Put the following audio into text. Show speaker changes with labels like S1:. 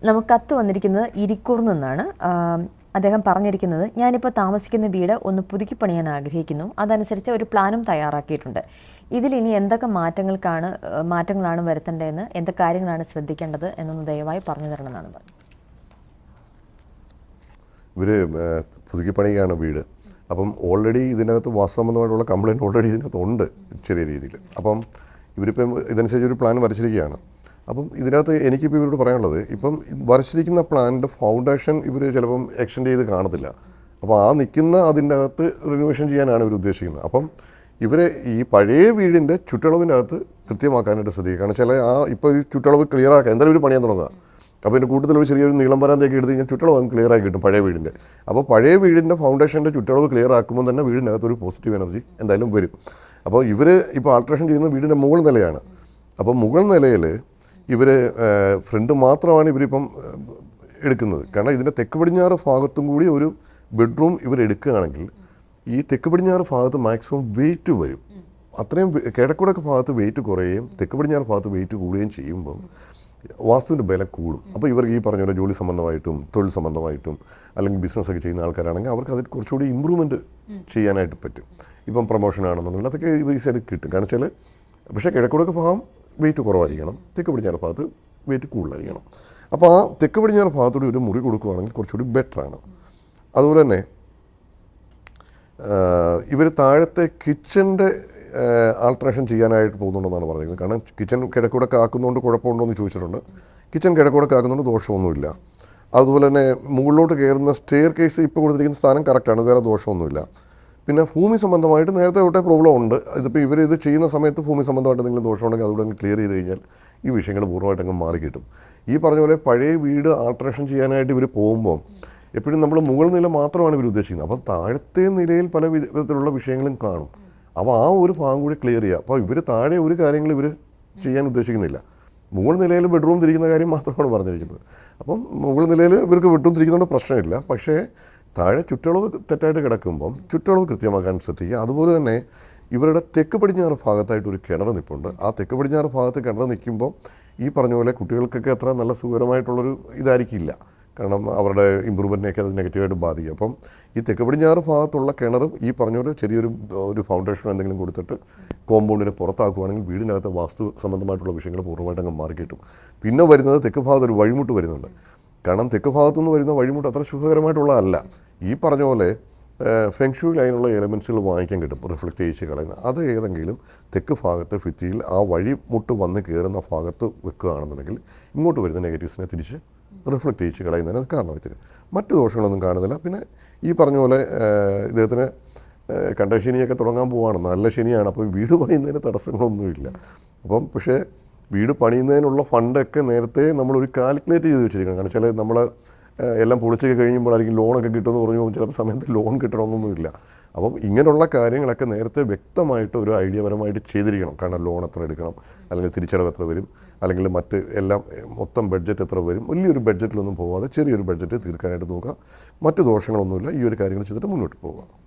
S1: നമുക്ക് കത്ത് വന്നിരിക്കുന്നത് ഇരിക്കൂറിൽ നിന്നാണ്. അദ്ദേഹം പറഞ്ഞിരിക്കുന്നത്, ഞാനിപ്പോൾ താമസിക്കുന്ന വീട് ഒന്ന് പുതുക്കി പണിയാൻ ആഗ്രഹിക്കുന്നു. അതനുസരിച്ച് ഒരു പ്ലാനും തയ്യാറാക്കിയിട്ടുണ്ട്. ഇതിലിനി എന്തൊക്കെ മാറ്റങ്ങളാണ് വരുത്തേണ്ടതെന്ന്, എന്തൊക്കെ കാര്യങ്ങളാണ് ശ്രദ്ധിക്കേണ്ടത് എന്നൊന്ന് ദയവായി പറഞ്ഞു തരണമെന്നാണ് പറഞ്ഞത്.
S2: ഇവർ പുതുക്കി പണിയാണ് വീട്. അപ്പം ഓൾറെഡി ഇതിനകത്ത് വാസ്തുസംബന്ധമായിട്ടുള്ള കംപ്ലയിൻറ്റ് ഓൾറെഡി ഇതിനകത്ത് ഉണ്ട് ചെറിയ രീതിയിൽ. അപ്പം ഇവരിപ്പം ഇതനുസരിച്ച് ഒരു പ്ലാൻ വരച്ചിരിക്കുകയാണ്. അപ്പം ഇതിനകത്ത് എനിക്കിപ്പോൾ ഇവരോട് പറയാനുള്ളത്, ഇപ്പം വരച്ചിരിക്കുന്ന പ്ലാനിൻ്റെ ഫൗണ്ടേഷൻ ഇവർ ചിലപ്പം എക്സ്റ്റെൻഡ് ചെയ്ത് കാണത്തില്ല. അപ്പോൾ ആ നിൽക്കുന്ന അതിൻ്റെ അകത്ത് റിനോവേഷൻ ചെയ്യാനാണ് ഇവർ ഉദ്ദേശിക്കുന്നത്. അപ്പം ഇവർ ഈ പഴയ വീടിൻ്റെ ചുറ്റളവിൻ്റെ അകത്ത് കൃത്യമാക്കാനായിട്ട് ശ്രദ്ധിക്കുക. കാരണം ചില ഇപ്പോൾ ഈ ചുറ്റളവ് ക്ലിയർ ആക്കുക എന്തായാലും ഇവർ പണിയാൻ തുടങ്ങുക. അപ്പോൾ ഇതിൻ്റെ കൂട്ടത്തിൽ ഒരു ചെറിയൊരു നീളം വരാന്തൊക്കെ എടുത്ത് കഴിഞ്ഞാൽ ചുറ്റളവ് ക്ലിയർ ആക്കി കിട്ടും പഴയ വീടിൻ്റെ. അപ്പോൾ പഴയ വീടിൻ്റെ ഫൗണ്ടേഷൻ്റെ ചുറ്റളവ് ക്ലിയർ ആക്കുമ്പോൾ തന്നെ വീടിനകത്ത് ഒരു പോസിറ്റീവ് എനർജി എന്തായാലും വരും. അപ്പോൾ ഇവർ ഇപ്പോൾ ആൾട്രേഷൻ ചെയ്യുന്ന വീടിൻ്റെ മുകൾ നിലയാണ്. അപ്പോൾ മുകൾ നിലയിൽ ഇവർ ഫ്രണ്ട് മാത്രമാണ് ഇവരിപ്പം എടുക്കുന്നത്. കാരണം ഇതിൻ്റെ തെക്ക് പടിഞ്ഞാറ് ഭാഗത്തും കൂടി ഒരു ബെഡ്റൂം ഇവർ എടുക്കുകയാണെങ്കിൽ ഈ തെക്ക് പടിഞ്ഞാറ് ഭാഗത്ത് മാക്സിമം വെയിറ്റ് വരും. അത്രയും കിഴക്കുടക്ക് ഭാഗത്ത് വെയിറ്റ് കുറയുകയും തെക്ക് പടിഞ്ഞാറ് ഭാഗത്ത് വെയിറ്റ് കൂടുകയും ചെയ്യുമ്പം വാസ്തുവിൻ്റെ ബലം കൂടും. അപ്പോൾ ഇവർക്ക് ഈ പറഞ്ഞ പോലെ ജോലി സംബന്ധമായിട്ടും തൊഴിൽ സംബന്ധമായിട്ടും അല്ലെങ്കിൽ ബിസിനസ്സൊക്കെ ചെയ്യുന്ന ആൾക്കാരാണെങ്കിൽ അവർക്ക് അതിൽ കുറച്ചുകൂടി ഇമ്പ്രൂവ്മെൻറ്റ് ചെയ്യാനായിട്ട് പറ്റും. ഇപ്പം പ്രൊമോഷൻ ആണെന്നുണ്ടെങ്കിൽ അതൊക്കെ ഈ സൈഡിൽ കിട്ടും. കാരണം വെച്ചാൽ പക്ഷേ കിഴക്കുടക്ക് ഭാഗം വെയിറ്റ് കുറവായിരിക്കണം, തെക്ക് പടിഞ്ഞാറ് ഭാഗത്ത് വെയിറ്റ് കൂടുതലായിരിക്കണം. അപ്പോൾ ആ തെക്ക് പടിഞ്ഞാറ് ഭാഗത്തൂടെ ഒരു മുറി കൊടുക്കുകയാണെങ്കിൽ കുറച്ചുകൂടി ബെറ്ററാണ്. അതുപോലെ തന്നെ ഇവർ താഴത്തെ കിച്ചൻ്റെ ആൾട്രേഷൻ ചെയ്യാനായിട്ട് പോകുന്നുണ്ടെന്നാണ് പറഞ്ഞത്. കാരണം കിച്ചൺ കിഴക്കൂടൊക്കെ ആക്കുന്നതുകൊണ്ട് കുഴപ്പമുണ്ടോ എന്ന് ചോദിച്ചിട്ടുണ്ട്. കിച്ചൺ കിഴക്കൂടൊക്കെ ആക്കുന്നതുകൊണ്ട് ദോഷമൊന്നുമില്ല. അതുപോലെ തന്നെ മുകളിലോട്ട് കയറുന്ന സ്റ്റെയർ കേസ് ഇപ്പോൾ കൊടുത്തിരിക്കുന്ന സ്ഥാനം കറക്റ്റാണ്, വേറെ ദോഷമൊന്നുമില്ല. പിന്നെ ഭൂമി സംബന്ധമായിട്ട് നേരത്തെ തൊട്ടേ പ്രോബ്ലം ഉണ്ട്. ഇതിപ്പോൾ ഇവരിത് ചെയ്യുന്ന സമയത്ത് ഭൂമി സംബന്ധമായിട്ട് എന്തെങ്കിലും ദോഷമുണ്ടെങ്കിൽ അതുകൂടെ അങ്ങ് ക്ലിയർ ചെയ്ത് കഴിഞ്ഞാൽ ഈ വിഷയങ്ങൾ പൂർണ്ണമായിട്ട് അങ്ങ് മാറി കിട്ടും. ഈ പറഞ്ഞ പോലെ പഴയ വീട് ആൾട്രേഷൻ ചെയ്യാനായിട്ട് ഇവർ പോകുമ്പോൾ എപ്പോഴും നമ്മൾ മുകൾ നില മാത്രമാണ് ഇവർ ഉദ്ദേശിക്കുന്നത്. അപ്പോൾ താഴത്തെ നിലയിൽ പല വിധത്തിലുള്ള വിഷയങ്ങളും കാണും. അപ്പോൾ ആ ഒരു ഭാഗം കൂടി ക്ലിയർ ചെയ്യുക. അപ്പോൾ ഇവർ താഴെ ഒരു കാര്യങ്ങൾ ഇവർ ചെയ്യാൻ ഉദ്ദേശിക്കുന്നില്ല. മുകൾ നിലയിൽ ബെഡ്റൂം തിരിക്കുന്ന കാര്യം മാത്രമാണ് പറഞ്ഞിരിക്കുന്നത്. അപ്പം മുകൾ നിലയിൽ ഇവർക്ക് ബെഡ്റൂം തിരിക്കുന്നതുകൊണ്ട് പ്രശ്നമില്ല. പക്ഷേ താഴെ ചുറ്റളവ് തെറ്റായിട്ട് കിടക്കുമ്പം ചുറ്റളവ് കൃത്യമാക്കാൻ ശ്രദ്ധിക്കുക. അതുപോലെ തന്നെ ഇവരുടെ തെക്ക് പടിഞ്ഞാറ് ഭാഗത്തായിട്ട് ഒരു കിണർ നിൽപ്പുണ്ട്. ആ തെക്ക് പടിഞ്ഞാറ് ഭാഗത്ത് കിണർ നിൽക്കുമ്പോൾ ഈ പറഞ്ഞ പോലെ കുട്ടികൾക്കൊക്കെ അത്ര നല്ല സുഖകരമായിട്ടുള്ളൊരു ഇതായിരിക്കില്ല. കാരണം അവരുടെ ഇമ്പ്രൂവ്മെൻറ്റിനെയൊക്കെ അത് നെഗറ്റീവായിട്ട് ബാധിക്കും. അപ്പം ഈ തെക്ക് പടിഞ്ഞാറ് ഭാഗത്തുള്ള കിണറും ഈ പറഞ്ഞ പോലെ ചെറിയൊരു ഫൗണ്ടേഷൻ എന്തെങ്കിലും കൊടുത്തിട്ട് കോമ്പൗണ്ടിനെ പുറത്താക്കുകയാണെങ്കിൽ വീടിനകത്തെ വാസ്തു സംബന്ധമായിട്ടുള്ള വിഷയങ്ങൾ പൂർണ്ണമായിട്ട് അങ്ങ് മാറിക്കിട്ടും. പിന്നെ വരുന്നത് തെക്ക് ഭാഗത്ത് ഒരു വഴിമുട്ട് വരുന്നുണ്ട്. കാരണം തെക്ക് ഭാഗത്തുനിന്ന് വരുന്ന വഴിമുട്ട് അത്ര ശുഭകരമായിട്ടുള്ളതല്ല. ഈ പറഞ്ഞ പോലെ ഫെങ്ഷുയിൽ അതിനുള്ള എലമെൻറ്റ്സുകൾ വാങ്ങിക്കാൻ കിട്ടും, റിഫ്ലക്റ്റ് ചെയ്യിച്ച് കളയുന്നത്. അത് ഏതെങ്കിലും തെക്ക് ഭാഗത്തെ ഭിത്തിയിൽ ആ വഴിമുട്ട് വന്ന് കയറുന്ന ഭാഗത്ത് വെക്കുകയാണെന്നുണ്ടെങ്കിൽ ഇങ്ങോട്ട് വരുന്ന നെഗറ്റീവ്സിനെ തിരിച്ച് റിഫ്ലക്റ്റ് ചെയ്യിച്ച് കളയുന്നതിന് കാരണമായിത്തരും. മറ്റ് ദോഷങ്ങളൊന്നും കാണുന്നില്ല. പിന്നെ ഈ പറഞ്ഞ പോലെ ഇദ്ദേഹത്തിന് കണ്ടശനിയൊക്കെ തുടങ്ങാൻ പോവുകയാണ്, നല്ല ശനിയാണ്. അപ്പോൾ വീട് പണിയുന്നതിന് തടസ്സങ്ങളൊന്നുമില്ല. അപ്പം പക്ഷേ വീട് പണിയുന്നതിനുള്ള ഫണ്ടൊക്കെ നേരത്തെ നമ്മളൊരു കാൽക്കുലേറ്റ് ചെയ്ത് വെച്ചിരിക്കണം. കാരണം ചില നമ്മൾ എല്ലാം പൊളിച്ചൊക്കെ കഴിയുമ്പോഴായിരിക്കും ലോണൊക്കെ കിട്ടുമെന്ന് പറഞ്ഞു പോകും. ചിലപ്പോൾ സമയത്ത് ലോൺ കിട്ടണമെന്നൊന്നുമില്ല. അപ്പം ഇങ്ങനെയുള്ള കാര്യങ്ങളൊക്കെ നേരത്തെ വ്യക്തമായിട്ട് ഒരു ഐഡിയപരമായിട്ട് ചെയ്തിരിക്കണം. കാരണം ലോൺ എത്ര എടുക്കണം, അല്ലെങ്കിൽ തിരിച്ചടവ് എത്ര വരും, അല്ലെങ്കിൽ മറ്റ് എല്ലാം മൊത്തം ബഡ്ജറ്റ് എത്ര വരും. വലിയൊരു ബഡ്ജറ്റിലൊന്നും പോകാതെ ചെറിയൊരു ബഡ്ജറ്റ് തീർക്കാനായിട്ട് നോക്കുക. മറ്റ് ദോഷങ്ങളൊന്നുമില്ല. ഈ ഒരു കാര്യങ്ങൾ ചെയ്തിട്ട് മുന്നോട്ട് പോവുക.